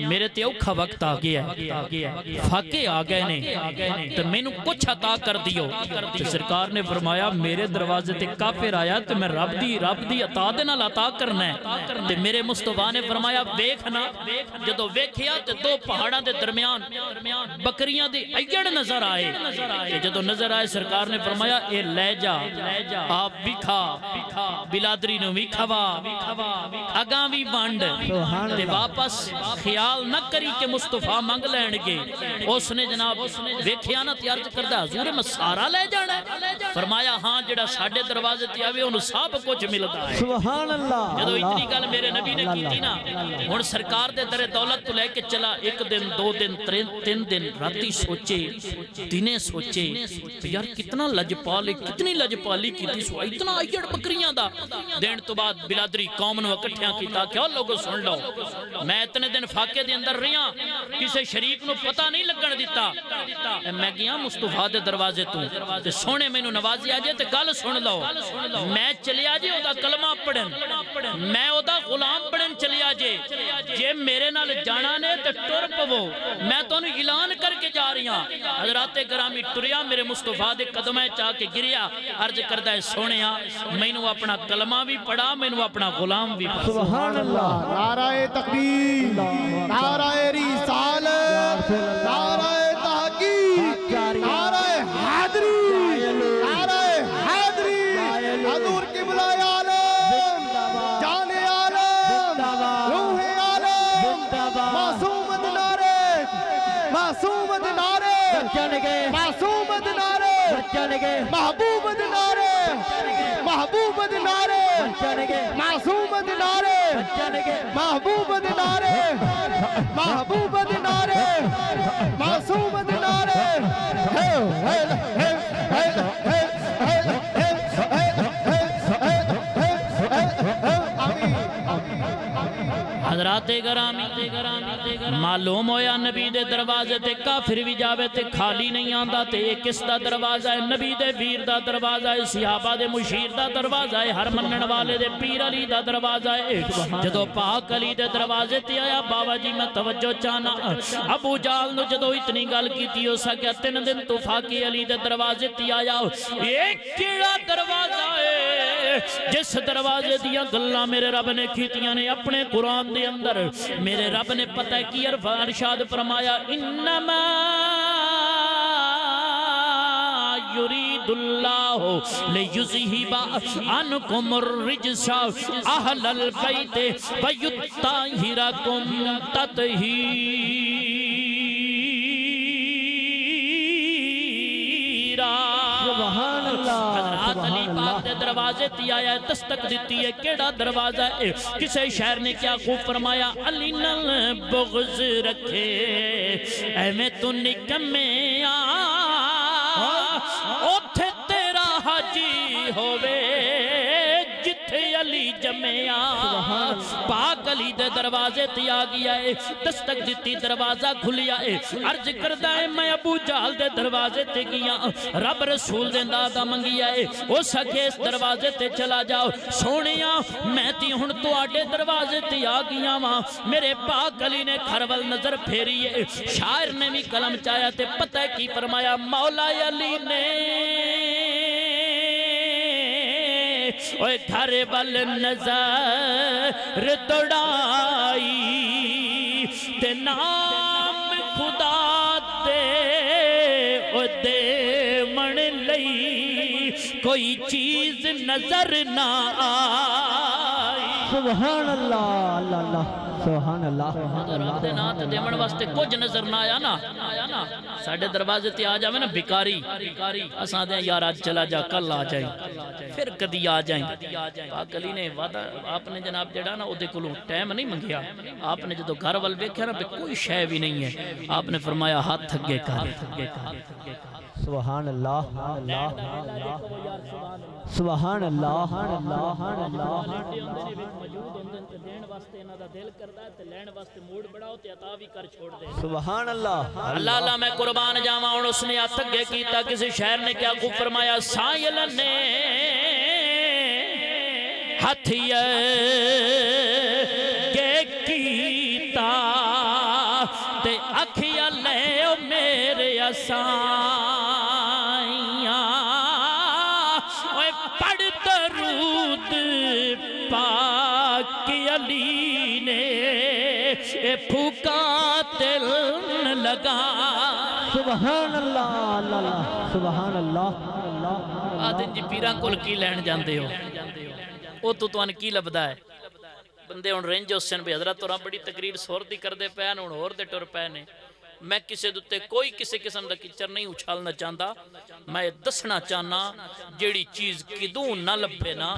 S1: میرے تے اوکھا وقت آ گیا ہے، فاقے آ گئے نے تے مینوں کچھ عطا کر دیو، تے سرکار نے فرمایا میرے دروازے تے کافر آیا تے میں رب دی عطا دے نال عطا کرنا ہے، تے میرے مصطفیٰ نے فرمایا ویکھنا، جدو ویکھیا تے 2 پہاڑاں دے درمیان بکریاں دی ایڑ نظر آئے، جدو نظر آئے سرکار نے فرمایا اے لے جا، آپ بھی کھا، بلادری نو بھی کھوا، اگاں بھی وانڈ، تے واپس خیال نہ کری کہ مصطفیٰ منگ لین گے۔ اس نے جناب ویکھیا نہ تے عرض کردا حضور میں سارا لے جانا ہے، فرمایا ہاں جڑا ساڈے دروازے تے آوے انہوں سب کچھ ملدا ہے۔
S2: سبحان اللہ۔
S1: جدو اتنی گل میرے نبی نے کیتی نا، ہن سرکار دے در دولت تو لے کے چلا 1 دن 2 دن 3 دن، راتی سوچے دنے سوچے یار کتنا لجپال، کتنی لجپالی کیتی سو، اتنا ایڑ بکریاں دا دین تو بعد بلادری قوم نو اکٹھیاں کیتا کہ او لوگو سن لو میں اتنے دن فاقے دے اندر رہیاں، کسے شریک نو پتہ نہیں لگن دیتا، میں گیا مصطفیٰ دے دروازے تو تے سونے مینوں نوازی آجے تے گل سن لو، میں چلے آجے او دا کلمہ پڑھن، میں او دا غلام بنن چلے آجے، جے میرے نال جانا نے تے ٹر پو، میں تو انہوں اعلان کر کے جا رہی ہاں۔ حضرات گرامی ٹریا میرے مصطفیٰ دے قدمہ چاہ کے گریا، عرض کردہ ہے سونیا مینوں اپنا کلمہ بھی پڑھا، مینوں اپنا غلام بھی پڑھا۔
S2: سبحان اللہ۔
S3: نعرہ تکبیر، نعرہ رسالت، نعرہ تحقیق، نعرہ حیدری، نعرہ حیدری، حضور قبلہ عالم، جان عالم،
S2: جنگے
S3: معصوم دنارے
S2: جنگے
S3: محبوب دنارے محبوب دنارے
S2: جنگے
S3: معصوم دنارے
S2: جنگے
S3: محبوب دنارے محبوب دنارے معصوم دنارے
S1: حضرات گرامی معلوم ہویا نبی دے دروازے تے کافر بھی جاوے تے خالی نہیں آندا تے کس دا دروازہ ہے؟ نبی دے ویر دا دروازہ ہے، صحابہ دے مشیر دا دروازہ ہے، ہر منن والے دے پیر علی دا دروازہ ہے۔ جدو پاک علی دے دروازے تے آیا بابا جی میں توجہ چاہنا ابو جال نو جدو اتنی گل کی ہو سکیا 3 دن تو فاقی علی دے دروازے تے آیا ایک کیڑا دروازہ ہے جس دروازے دیا گلہ میرے رب نے کیتیاں نے اپنے قرآن دے اندر میرے رب نے پتہ کی ارشاد فرمایا انما یرید اللہ لیذہب عنکم الرجس اہل البیت ویطہرکم تطہیرا۔ حضرات علی پاک دے دروازے تی آیا ہے، دستک دیتی ہے، کیڑا دروازہ ہے؟ کسے شہر نے کیا خوب فرمایا علی نل بغض رکھے اے میں تو نکمے اوتھے تیرا حاجی ہووے جتھے علی جمعیا۔ پاک علی دے دروازے تی آ گیا ہے، دستک دیتی دروازہ کھلیا ہے، عرض کردہ ہے میں ابو جال دے دروازے تے گیا رب رسول دے دادا منگیا ہے او سکے اس دروازے تے چلا جاؤ سونیا میں تی ہن تو آٹے دروازے تے آ گیا ماں۔ میرے پاک علی نے کھرول نظر پھیری ہے، شاعر نے بھی کلم چایا تے پتہ کی فرمایا مولا علی نے اوہ گھر وال نظر دوڑائی تے نام خدا دے او دے من لئی کوئی چیز نظر نہ آئی۔
S2: سبحان اللہ اللہ اللہ سبحان اللہ
S1: رب دے نات دیمن واسطے کچھ نظر نہ آیا نا ساڑھے دروازے تے آ جاوے نا بکاری اساں دیں یار آج چلا جا کل آ جائیں پھر کدی آ جائیں۔ پاک علی نے وعدہ آپ نے جناب جڑا نا او دے کلوں ٹائم نہیں منگیا، آپ نے جدو گھر وال ویکھیا نا کوئی شے بھی نہیں ہے، آپ نے فرمایا ہاتھ تھگے کر۔
S2: سبحان اللہ سبحان اللہ سبحان اللہ
S1: اللہ اللہ میں قربان جاواں ہن اس نے ہاتھ اگے کیتا کسی شہر نے کیا خوب فرمایا سائل نے ہاتھ اگے کیتا تے اکھیا لے او میرے اسائیاں اوے پڑھ درود پاک علی نے اے پھوکا دل لگا۔
S2: سبحان اللہ اللہ سبحان اللہ
S1: آدن جی پیران کول کی لین جاندے ہو او تو توان کی لبدا ہے بندے ان رینج حسین بھی حضرت اور بڑی تقریر سور دی کر دے پہن ان اور دے ٹور پہنے میں کسے دوتے کوئی کسے قسم دا کچر نہیں اچھالنا چاہتا میں دسنا چاہنا جیڑی چیز کدوں نہ لبے نا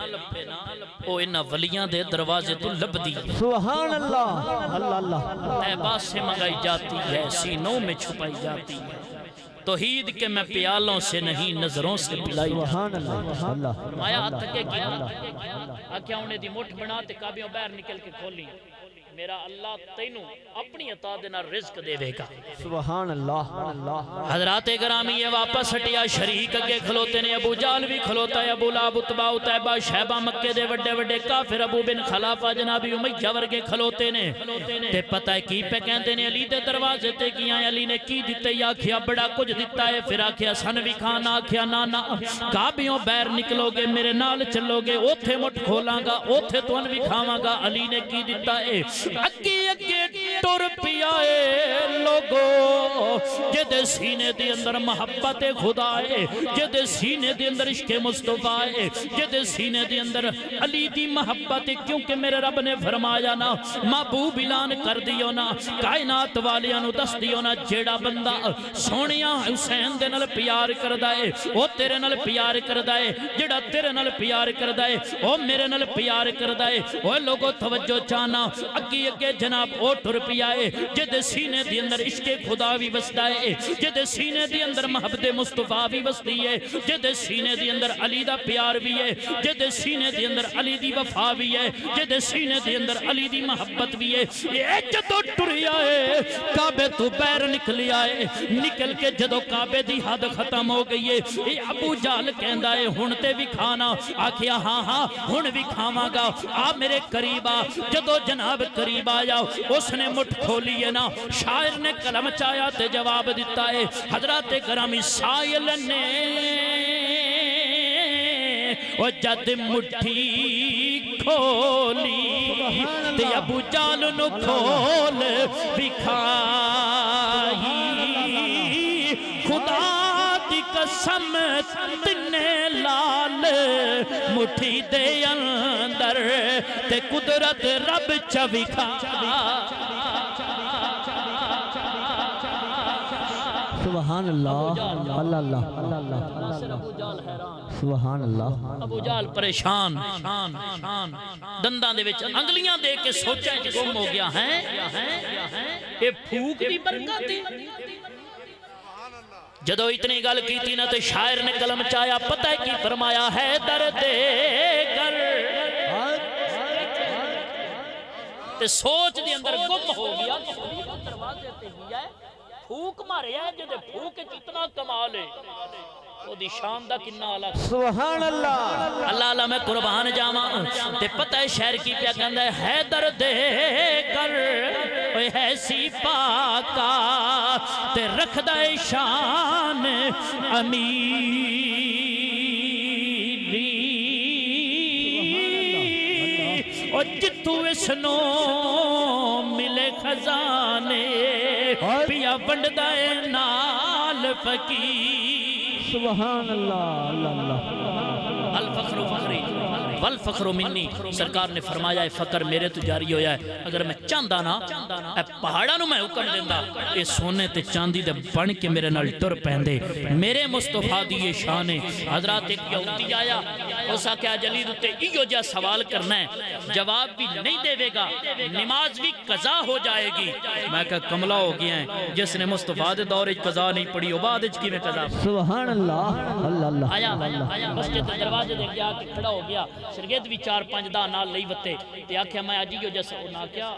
S1: او انہا ولیاں دے دروازے تو لب دی
S2: سبحان اللہ اللہ اللہ
S1: تیباس سے منگائی جاتی ہے سینوں میں چھپائی جاتی ہے توحید کے میں پیالوں سے نہیں نظروں سے پلائی
S2: سبحان اللہ اللہ
S1: فرمایا ہاتھ تکے کیا آکھیا انہیں دی مٹھ بنا تے کعبیوں باہر نکل کے کھولی میرا اللہ تینوں اپنی عطا دینا رزق دے دے گا۔
S2: سبحان اللہ
S1: حضرات گرامی یہ واپس ہٹیا شریک اگے کھلوتے نے ابو جال بھی کھلوتا ہے ابو لہب اتبا اتیبہ شہبہ مکے دے وڈے وڈے کافر ابو بن خلافہ جنابی امیہ ورگے کھلوتے نے تے پتہ ہے کی پہ کہندے نے علی دے دروازے تے کیا علی نے کی دیتے یا کیا بڑا کچھ دیتا ہے پھر آکھیا سن بھی کھانا آکھیا نانا کعبیوں بیر نکلو گے میرے نال چلو گے اوتھے مٹ کھولاں گا اوتھے تو ان بھی کھاواں گا علی نے کی دیتا ہے اگے اگے ٹر پیا ہے لوگو جدے سینے دے اندر محبت خدا ہے جدے سینے دے اندر عشق مصطفیٰ ہے جدے سینے دے اندر علی دی محبت ہے کیونکہ میرے رب نے فرمایا نا محبوب اعلان کر دیو نا کائنات والیاں نو دس دیو نا جیڑا بندہ سونیاں حسین دے نال پیار کردا ہے او تیرے نال پیار کردا ہے جیڑا تیرے نال پیار کردا ہے او میرے نال پیار کردا ہے او لوگو توجہ چاہنا اگے اگے جناب او ٹر پیا ہے جدے سینے دے اندر عشق خدا بھی وسدا ہے جدے سینے دے اندر محبت مصطفیٰ بھی وسدی ہے جدے سینے دے اندر علی دا پیار بھی ہے جدے سینے دے اندر علی دی وفا بھی ہے جدے سینے دے اندر علی دی محبت بھی ہے یہ جدو ٹریا ہے کعبے تو بیر نکلیا ہے نکل کے جدو کعبے دی حد ختم ہو گئی ہے یہ ابو جہل کہندا ہے ہن تے بھی کھانا آکھیا ہاں ہاں ہن بھی کھاواں گا آ میرے قریب آ جدو جناب قریب آیا اس نے مٹھ کھولی ہے نا شاعر نے کلم چایا تے جواب دیتا ہے حضرت گرامی سائل نے وہ جد مٹھی کھولی تے ابو جہل نو کھول بکھائی خدا دی قسم تنے لال مٹھی دے اندر تے قدرت رب چوکھا
S2: سبحان اللہ اللہ اللہ اللہ سبحان اللہ
S1: ابو جہل پریشان دنداں دے وچ انگلیاں دے کے سوچا کہ گم ہو گیا ہے یہ پھوک دی برکت ہے جدو اتنی گل کیتی نہ تو شاعر نے کلم چایا پتہ ہے کی فرمایا ہے درد گر تے سوچ دی اندر گم ہو گیا دروازے تے گیا ہے پھوک مارے ہے جدے پھوک اتنا کمال ہے وہ دی شان دا کنہ الگ
S2: سبحان اللہ
S1: اللہ اللہ میں قربان جاواں تے پتہ ہے شہر کی پیا کہندا ہے حیدر دے کر اوے ہے سی پاکا تے رکھدا ہے شان امیری او جتو اس نو ملے خزانے پیا ونڈدا ہے نال فقیر
S2: سبحان اللہ اللہ
S1: الفخر فخری والفخر منی سرکار نے فرمایا ہے فقر میرے تو جاری ہویا ہے اگر میں چاندہ نا اے پہاڑا نو میں حکم دیندہ اے سونے تے چاندی دے بن کے میرے نال ٹر پہندے میرے مصطفیٰ دی یہ شان ہے حضرات ایک یہودی آیا اسا کیا جلید تے ایو جا سوال کرنا ہے جواب بھی نہیں دے وے گا نماز بھی قضا ہو جائے گی میں کہا کملہ ہو گیا ہے جس نے مصطفیٰ دے دور قضا نہیں پڑی عباد کی میں قضا
S2: سبحان اللہ اللہ
S1: آیا مسجد دروازے دے گیا کہ کھڑا ہو گیا شرگید بھی 4-5 دا نال لئی وتے تے آکھیا میں آجی جو جیسا نہ کیا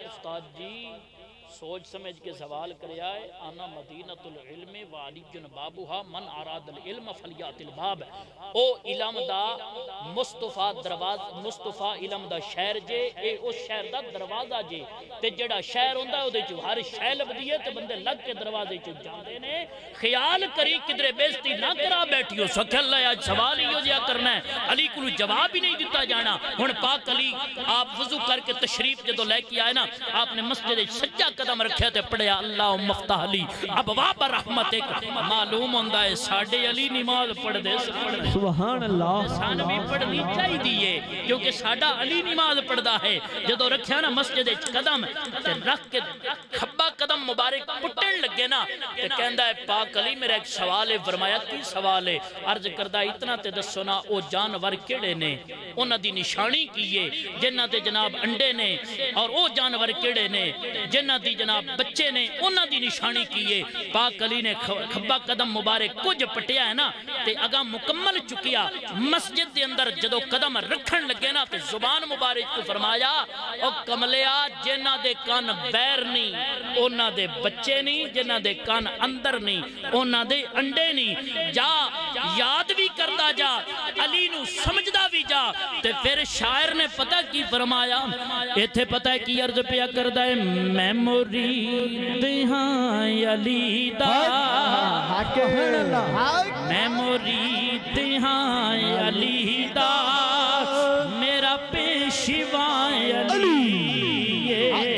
S1: استاد جی سوچ سمجھ کے سوال کریا ہے آنا مدینۃ العلم وعلی بابوہا من اراد العلم فلیات الباب او علم دا مصطفیٰ دروازہ مصطفیٰ علم دا شہر جے اے اس شہر دا دروازہ جے تے جڑا شہر ہوندا ہے او دے چ ہر شے لبدی ہے تے بندے لگ کے دروازے چ جاندے نے خیال کری کدھر بےزتی نہ کرا بیٹھیو سکھ اللہ اج سوال ہی ہو جیا کرنا ہے علی کو جواب ہی نہیں دیتا جانا ہن پاک علی آپ وضو کر کے تشریف جدو لے کے آئے نا آپ نے مسجد سجا قدم رکھے تے پڑھیا اللہ مفتح علی ابواب رحمت ایک معلوم ہوندہ ہے ساڑھے علی نماز پڑھ دے
S2: سبحان اللہ
S1: سان بھی پڑھنی چاہی دیئے کیونکہ ساڑھا علی نماز پڑھ دا ہے جدو رکھیا نا مسجد قدم تے رکھ کے کھبا قدم مبارک پٹن لگے نا تے کہندہ ہے پاک علی میرا ایک سوال ہے فرمایا کی سوال ہے عرض کردہ اتنا تے دسو نا او جانور کیڑے نے انہ دی نشانی کیے جنہ تے جناب انڈے نے اور او جانور کیڑے نے جنہ دی جناب بچے نے انہ دی نشانی کیے پاک علی نے کھبا قدم مبارک کچھ پٹیا ہے نا تے اگا مکمل چکیا مسجد دے اندر جدو قدم رکھن لگے نا تے زبان مبارک کو فرمایا او کملیا جنہ دے کان بیر نہیں انہ دے بچے نہیں جنہ دے کان اندر نہیں انہ دے انڈے نہیں جا یاد بھی کردہ جا علی نو سمجھدہ بھی جا تے پھر شاعر نے پتہ کی فرمایا ایتھے پتہ ہے کی عرض پیا کردہ ہے میں مرید ہاں علی دا میں مرید ہاں علی دا میرا پیشوا علی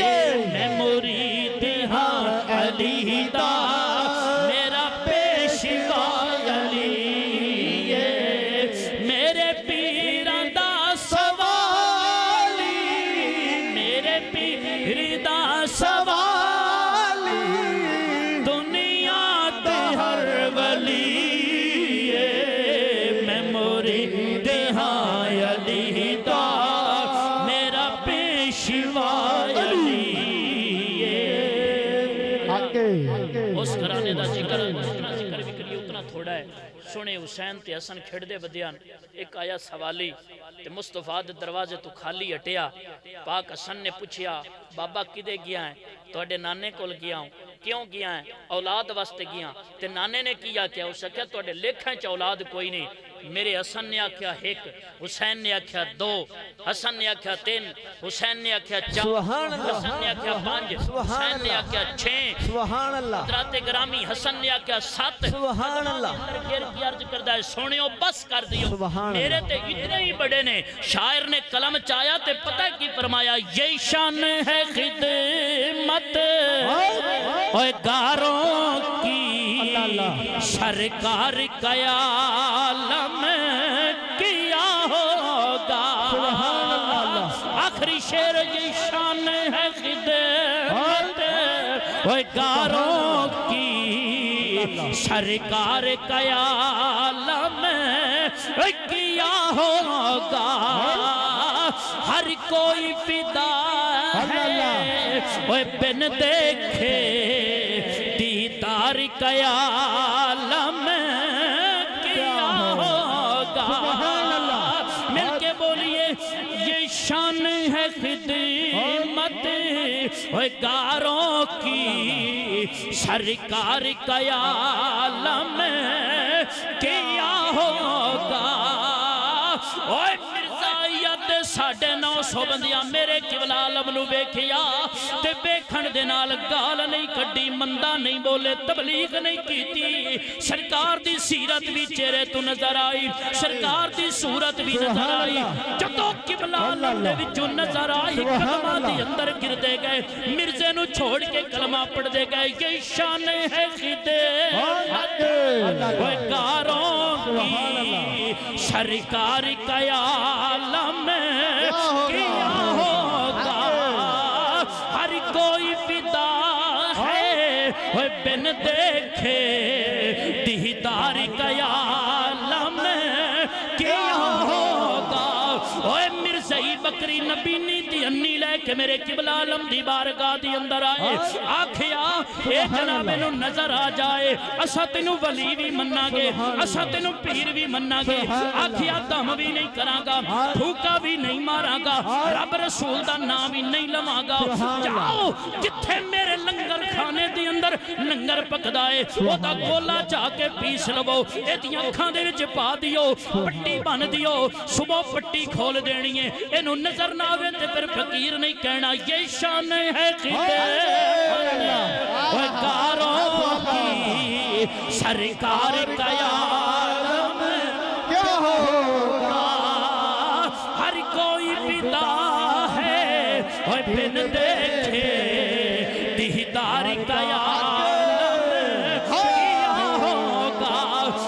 S1: جوڑا ہے سونے حسین تے حسن کھڑ دے بدیاں ایک آیا سوالی تے مصطفیٰ دے دروازے تو خالی ہٹیا پاک حسن نے پوچھیا بابا کدے گیا ہے توڑے نانے کول گیا ہوں کیوں گیا ہے اولاد واسطے گیا تے نانے نے کیا کیا اس کہا توڑے لکھیں چا اولاد کوئی نہیں میرے حسن نے آکھیا ایک حسین نے آکھیا دو حسن نے آکھیا تین حسین نے آکھیا چار حسن نے آکھیا پانچ حسین نے آکھیا چھیں
S2: سبحان اللہ
S1: حضرات گرامی حسن نے آکھیا سات
S2: سبحان اللہ
S1: گھر کی عرض کردہ ہے سونیوں بس کر دیو میرے تے اتنے ہی بڑے نے شاعر نے قلم چایا تے پتہ کی فرمایا یہ شان ہے خدمت اوے گاروں کی سرکار کا عالم کیا ہوگا آخری شعر یہ شان ہے خدمت اوے گاروں کی سرکار کا عالم کیا ہوگا ہر کوئی فدا ہے اوے بن دیکھے دیدار کا عالم کیا ہوگا مل کے بولیے یہ شان ہے خدمت اوے گاروں کی سرکار کا عالم کیا ہوگا اوے مرزائیت 950 بندیاں میرے قبلہ عالم نو بیکھیا تے بیکھن دے نال گال نہیں کڈی مندہ نہیں بولے تبلیغ نہیں کیتی سرکار دی سیرت بھی چہرے تو نظر آئی سرکار دی صورت بھی نظر آئی جدو قبلہ عالم دے وچوں نظر آئی کلمہ دی اندر گر دے گئے مرزے نو چھوڑ کے کلمہ پڑھ دے گئے یہ شان ہے خدمت اوے گاروں کی سرکار کا عالم کیا ہوگا ہر کوئی فدا ہے اوے بن دیکھے دیدار کا عالم کیا ہوگا اوے مرزائی بکری نبی نیتی انی لے کے میرے قبلہ عالم دی بارگاہ دی اندر آئے آکھیا اے جناب انہوں نظر آ جائے اسا تینوں ولی بھی مننا گے اسا تینوں پیر بھی مننا گے آکھیا دم بھی نہیں کراں گا بھوکا بھی نہیں ماراں گا رب رسول دا نام بھی نہیں لواں گا جاؤ جتھے میرے لنگر کھانے دی اندر لنگر پکدائے وہ دا گولا جا کے پیس لو ایتیاں کھاں دے وچ پا دیو پٹی بن دیو صبح پٹی کھول دینی ہے انہوں نظر نہ آوے تے پھر فقیر نہیں کہنا یہ شان ہے وہ کاروں کی سرکار کا عالم کیا ہوگا ہر کوئی فدا ہے وہ بن دیکھے دیدار کا عالم کیا ہوگا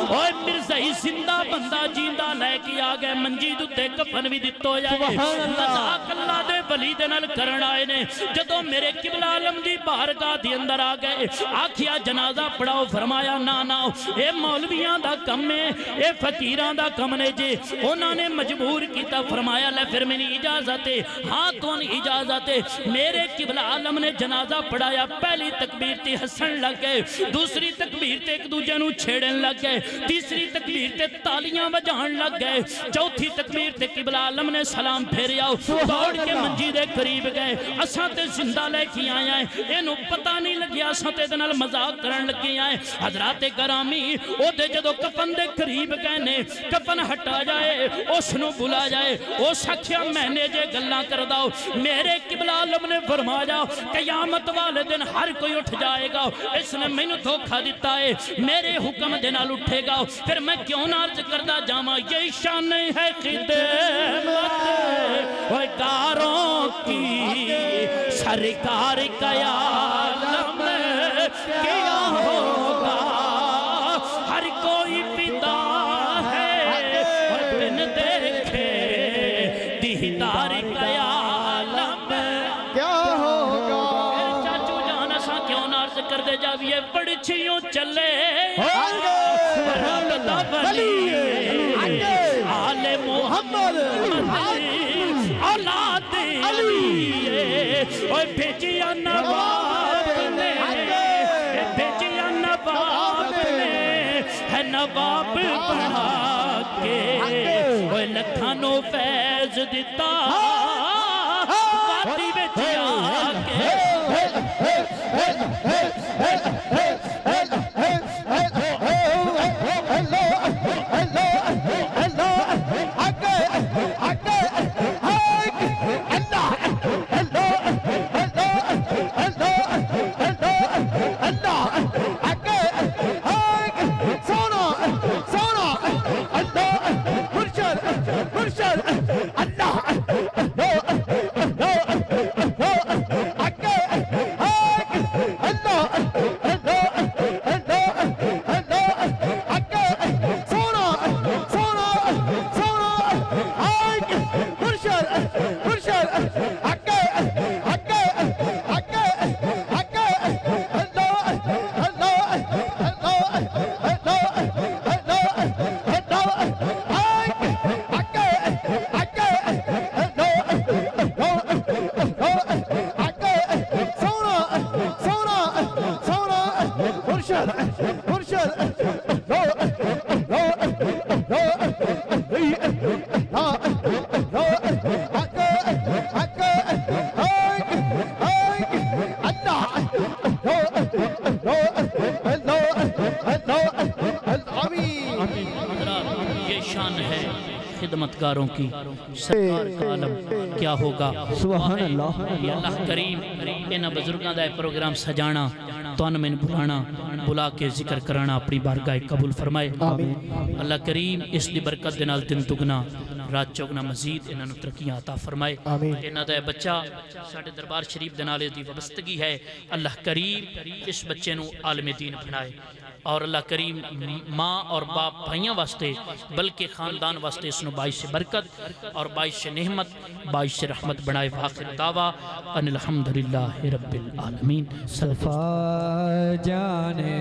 S1: اوے مرزائی زندہ بندہ جیندہ لے کے آگئے منجی دوتے کفن بھی دیتو جائے مذاق اللہ دے ولی دے نال کرن آئے نے جدو میرے قبلہ عالم دی بارگاہ دی اندر آگئے آکھیا جنازہ پڑھاؤ فرمایا نانا اے مولویاں دا کم ہے اے فقیران دا کم نے جے انہوں نے مجبور کیتا فرمایا لے پھر میں نے اجازت ہے ہاں کون اجازت ہے میرے قبلہ عالم نے جنازہ پڑھایا پہلی تکبیر تے ہسن لگ گئے دوسری تکبیر تے ایک دوجہ نو چھیڑن لگ گئے تیسری تکبیر تے تالیاں بجان لگ گئے چوتھی تکبیر تے قبلہ عالم نے سلام پھیریا دوڑ کے منجی دے قریب گئے اساں تے زندہ لے کی آیا ہے اینو پتہ نہیں لگیا اساں تے دنال مذاق کرن لگی آئے حضرات گرامی او دے جدو کفن دے قریب گئے نے کفن ہٹا جائے اس نو بلا جائے او سکھیا میں نے جے گلاں کر داؤ میرے قبلہ عالم نے فرمایا قیامت والے دن ہر کوئی اٹھ جائے گا اس نے میں نے دھوکھا دیتا ہے میرے حکم دے نال اٹھے گا پھر میں کیوں نہ عرض کردہ جاما یہ شان ہے خدمت وہ کاروں کی سرکار کا عالم کیا ہوگا ہر کوئی فدا ہے اور بن دیکھے دیدار کا عالم
S3: کیا ہوگا
S1: چاچو جانا سا کیوں نہ عرض کر دے جاویے پڑچھیوں چلے آل محمد اولاد علی اوہ بھیجیا نواب نے بھیجیا نواب نے ہے نواب بنا کے وہ لکھانوں فیض دیتا وادی وچ آ کے یہ شان ہے خدمتگاروں کی سرکار کا عالم کیا ہوگا
S2: سبحان اللہ
S1: یا اللہ کریم انہاں بزرگاں دا پروگرام سجانا تون میں بلانا بلا کے ذکر کرانا اپنی بارگاہ قبول فرمائے اللہ کریم اس دی برکت دے نال دن دگنا رات چوگنا مزید انہاں نو ترقیاں عطا فرمائے انہاں دا بچہ ساڈے دربار شریف دے نال دی وابستگی ہے اللہ کریم اس بچے نو عالم دین بنائے اور اللہ کریم ماں اور باپ بھائیاں واسطے بلکہ خاندان واسطے اس نو باعث برکت اور باعث نعمت باعث رحمت بنائے وآخر دعویٰ ان الحمدللہ رب العالمین
S2: صفا جانے